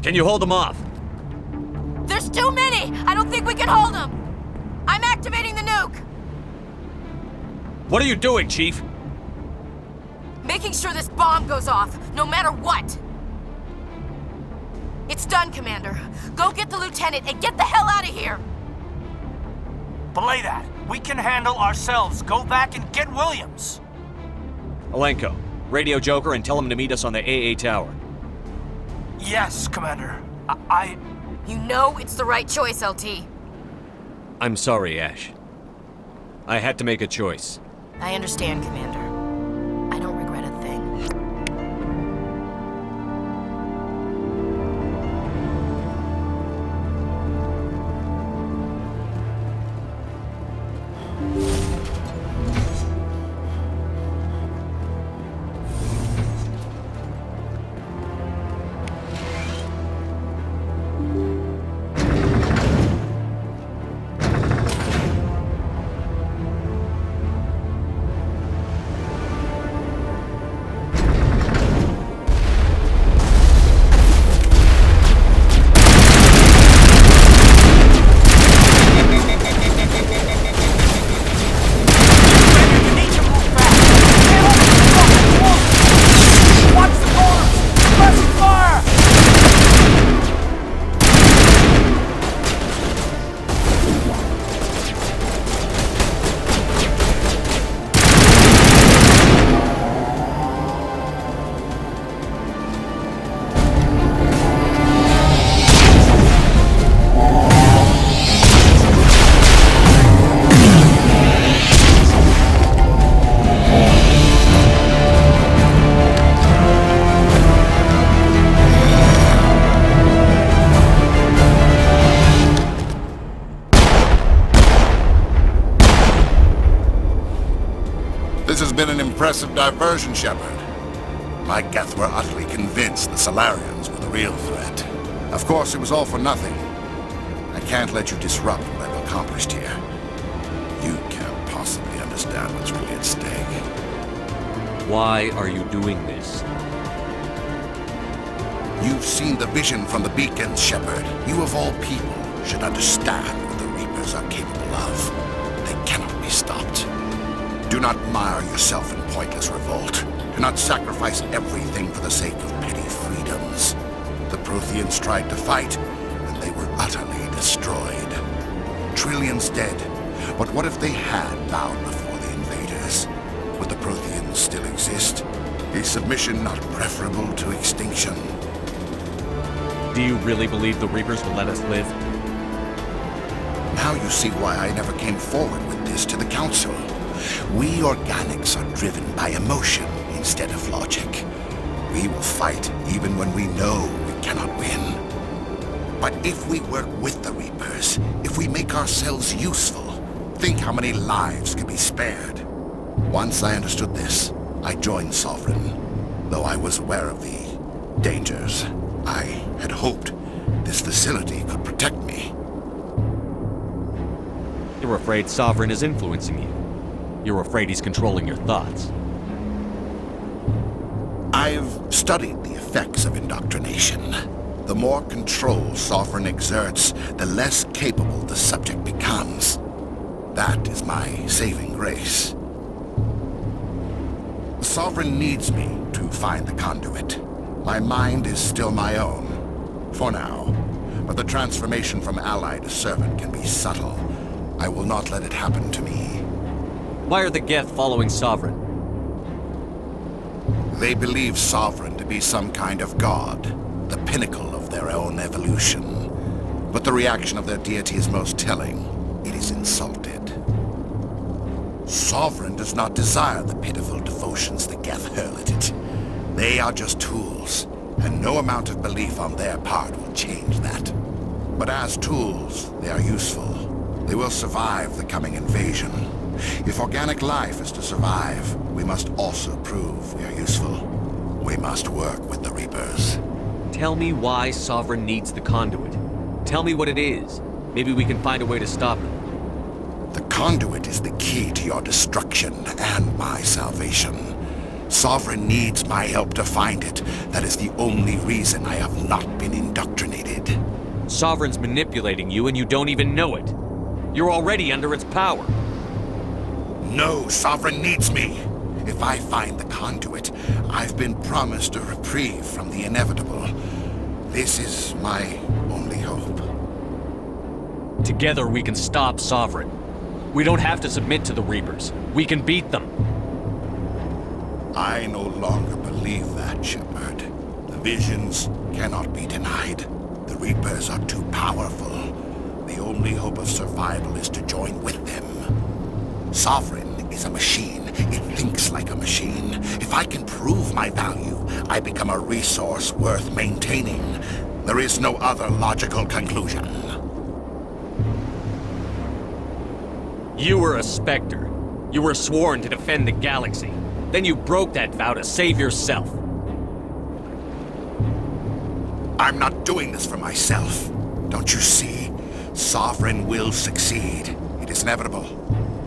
Can you hold them off? There's too many! I don't think we can hold them! I'm activating the nuke! What are you doing, Chief? Making sure this bomb goes off, no matter what! It's done, Commander. Go get the lieutenant and get the hell out of here! Belay that. We can handle ourselves. Go back and get Williams. Alenko, radio Joker and tell him to meet us on the AA tower. Yes, Commander. You know it's the right choice, LT. I'm sorry, Ash. I had to make a choice. I understand, Commander. I don't regret a thing. This has been an impressive diversion, Shepard. My Geth were utterly convinced the Salarians were the real threat. Of course, it was all for nothing. I can't let you disrupt what I've accomplished here. You can't possibly understand what's really at stake. Why are you doing this? You've seen the vision from the beacons, Shepard. You of all people should understand what the Reapers are capable of. They cannot be stopped. Do not mire yourself in pointless revolt. Do not sacrifice everything for the sake of petty freedoms. The Protheans tried to fight, and they were utterly destroyed. Trillions dead. But what if they had bowed before the invaders? Would the Protheans still exist? Is submission not preferable to extinction? Do you really believe the Reapers will let us live? Now you see why I never came forward with this to the Council. We organics are driven by emotion instead of logic. We will fight even when we know we cannot win. But if we work with the Reapers, if we make ourselves useful, think how many lives could be spared. Once I understood this, I joined Sovereign. Though I was aware of the dangers, I had hoped this facility could protect me. You're afraid Sovereign is influencing you. You're afraid he's controlling your thoughts. I've studied the effects of indoctrination. The more control Sovereign exerts, the less capable the subject becomes. That is my saving grace. The Sovereign needs me to find the conduit. My mind is still my own, for now. But the transformation from ally to servant can be subtle. I will not let it happen to me. Why are the Geth following Sovereign? They believe Sovereign to be some kind of god, the pinnacle of their own evolution. But the reaction of their deity is most telling. It is insulted. Sovereign does not desire the pitiful devotions the Geth hurl at it. They are just tools, and no amount of belief on their part will change that. But as tools, they are useful. They will survive the coming invasion. If organic life is to survive, we must also prove we are useful. We must work with the Reapers. Tell me why Sovereign needs the conduit. Tell me what it is. Maybe we can find a way to stop them. The conduit is the key to your destruction and my salvation. Sovereign needs my help to find it. That is the only reason I have not been indoctrinated. Sovereign's manipulating you and you don't even know it. You're already under its power. No, Sovereign needs me. If I find the conduit, I've been promised a reprieve from the inevitable. This is my only hope. Together we can stop Sovereign. We don't have to submit to the Reapers. We can beat them. I no longer believe that, Shepard. The visions cannot be denied. The Reapers are too powerful. The only hope of survival is to join with them. Sovereign is a machine. It thinks like a machine. If I can prove my value, I become a resource worth maintaining. There is no other logical conclusion. You were a Spectre. You were sworn to defend the galaxy. Then you broke that vow to save yourself. I'm not doing this for myself. Don't you see? Sovereign will succeed. It is inevitable.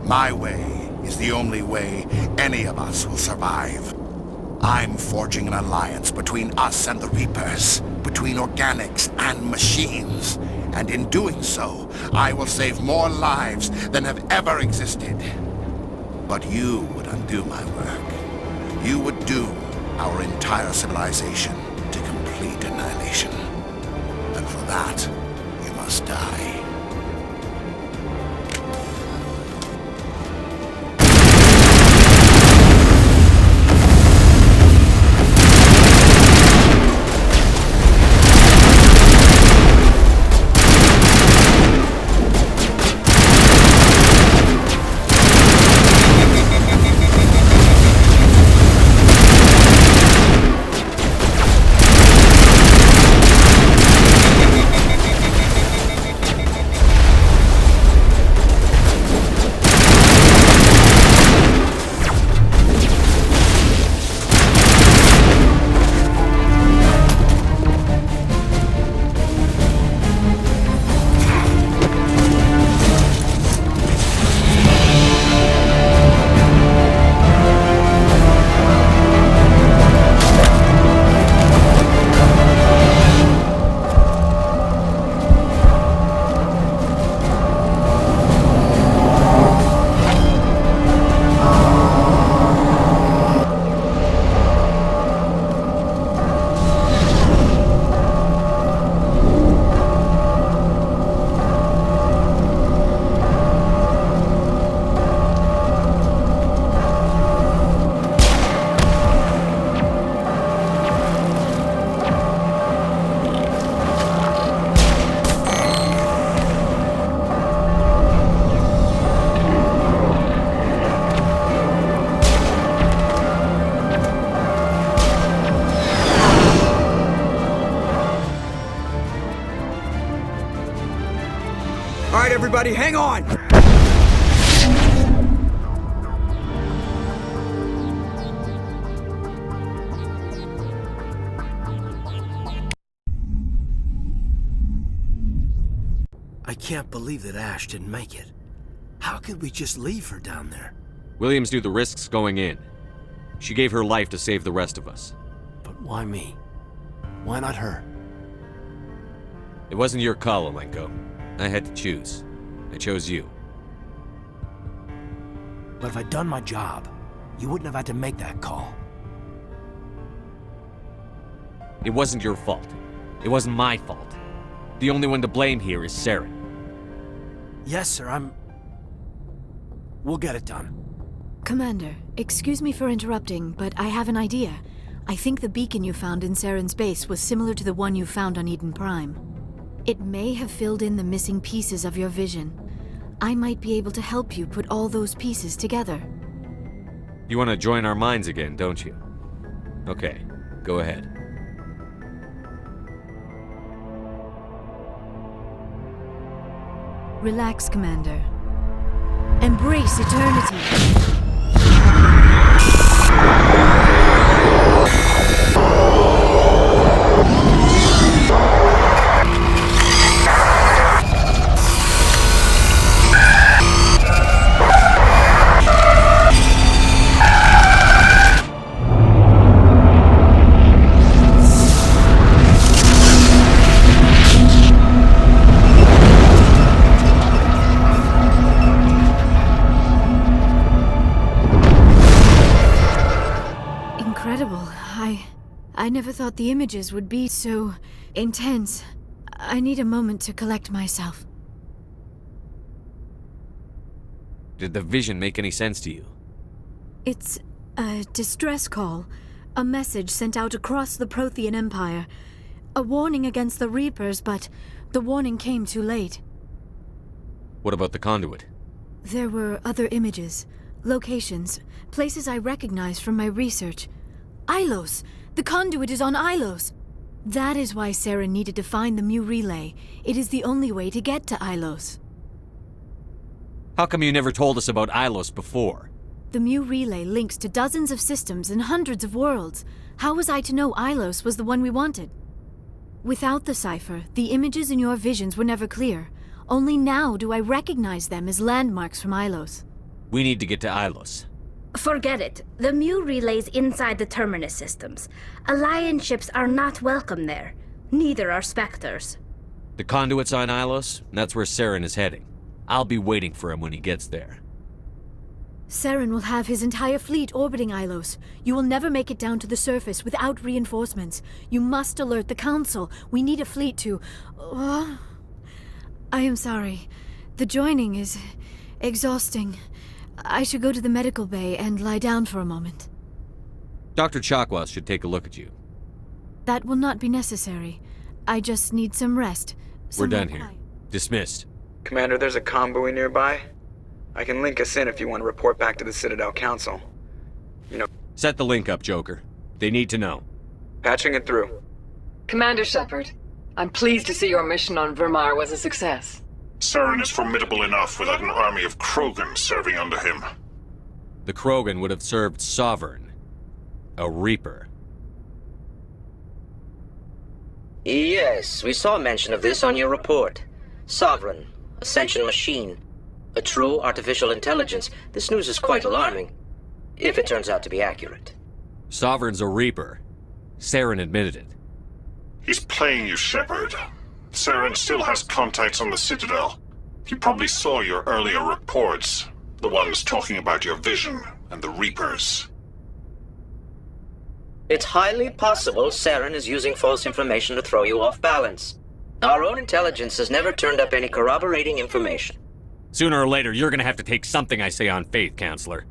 My way is the only way any of us will survive. I'm forging an alliance between us and the Reapers, between organics and machines. And in doing so, I will save more lives than have ever existed. But you would undo my work. You would doom our entire civilization to complete annihilation. And for that, you must die. All right, everybody, hang on! I can't believe that Ash didn't make it. How could we just leave her down there? Williams knew the risks going in. She gave her life to save the rest of us. Why me? Why not her? It wasn't your call, Alenko. I had to choose. I chose you. But if I'd done my job, you wouldn't have had to make that call. It wasn't your fault. It wasn't my fault. The only one to blame here is Saren. Yes, sir, We'll get it done. Commander, excuse me for interrupting, but I have an idea. I think the beacon you found in Saren's base was similar to the one you found on Eden Prime. It may have filled in the missing pieces of your vision. I might be able to help you put all those pieces together. You want to join our minds again, don't you? Okay, go ahead. Relax, Commander. Embrace eternity. Incredible. I never thought the images would be so intense. I need a moment to collect myself. Did the vision make any sense to you? It's a distress call. A message sent out across the Prothean Empire. A warning against the Reapers, but the warning came too late. What about the conduit? There were other images, locations, places I recognized from my research. Ilos! The conduit is on Ilos! That is why Saren needed to find the Mu Relay. It is the only way to get to Ilos. How come you never told us about Ilos before? The Mu Relay links to dozens of systems and hundreds of worlds. How was I to know Ilos was the one we wanted? Without the cipher, the images in your visions were never clear. Only now do I recognize them as landmarks from Ilos. We need to get to Ilos. Forget it. The Mu relay's inside the Terminus systems. Alliance ships are not welcome there. Neither are Spectres. The conduit's on Ilos, and that's where Saren is heading. I'll be waiting for him when he gets there. Saren will have his entire fleet orbiting Ilos. You will never make it down to the surface without reinforcements. You must alert the Council. We need a fleet to... I am sorry. The joining is exhausting. I should go to the medical bay and lie down for a moment. Dr. Chakwas should take a look at you. That will not be necessary. I just need some rest. We're done Somewhere here. Dismissed. Commander, there's a convoy nearby. I can link us in if you want to report back to the Citadel Council. Set the link up, Joker. They need to know. Patching it through. Commander Shepard, I'm pleased to see your mission on Vermar was a success. Saren is formidable enough without an army of Krogan serving under him. The Krogan would have served Sovereign. A Reaper. Yes, we saw mention of this on your report. Sovereign, Ascension machine, a true artificial intelligence. This news is quite alarming, if it turns out to be accurate. Sovereign's a Reaper. Saren admitted it. He's playing you, Shepard. Saren still has contacts on the Citadel. He probably saw your earlier reports, the ones talking about your vision and the Reapers. It's highly possible Saren is using false information to throw you off balance. Our own intelligence has never turned up any corroborating information. Sooner or later, you're gonna have to take something I say on faith, Counselor.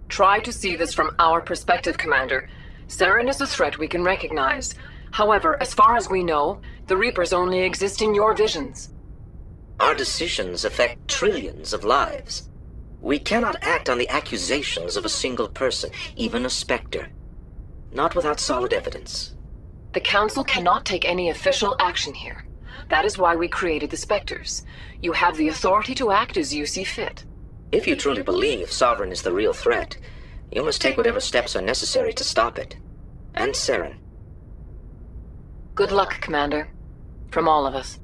Try to see this from our perspective, Commander. Saren is a threat we can recognize. However, as far as we know, the Reapers only exist in your visions. Our decisions affect trillions of lives. We cannot act on the accusations of a single person, even a Spectre. Not without solid evidence. The Council cannot take any official action here. That is why we created the Spectres. You have the authority to act as you see fit. If you truly believe Sovereign is the real threat, you must take whatever steps are necessary to stop it. And Saren. Good luck, Commander. From all of us.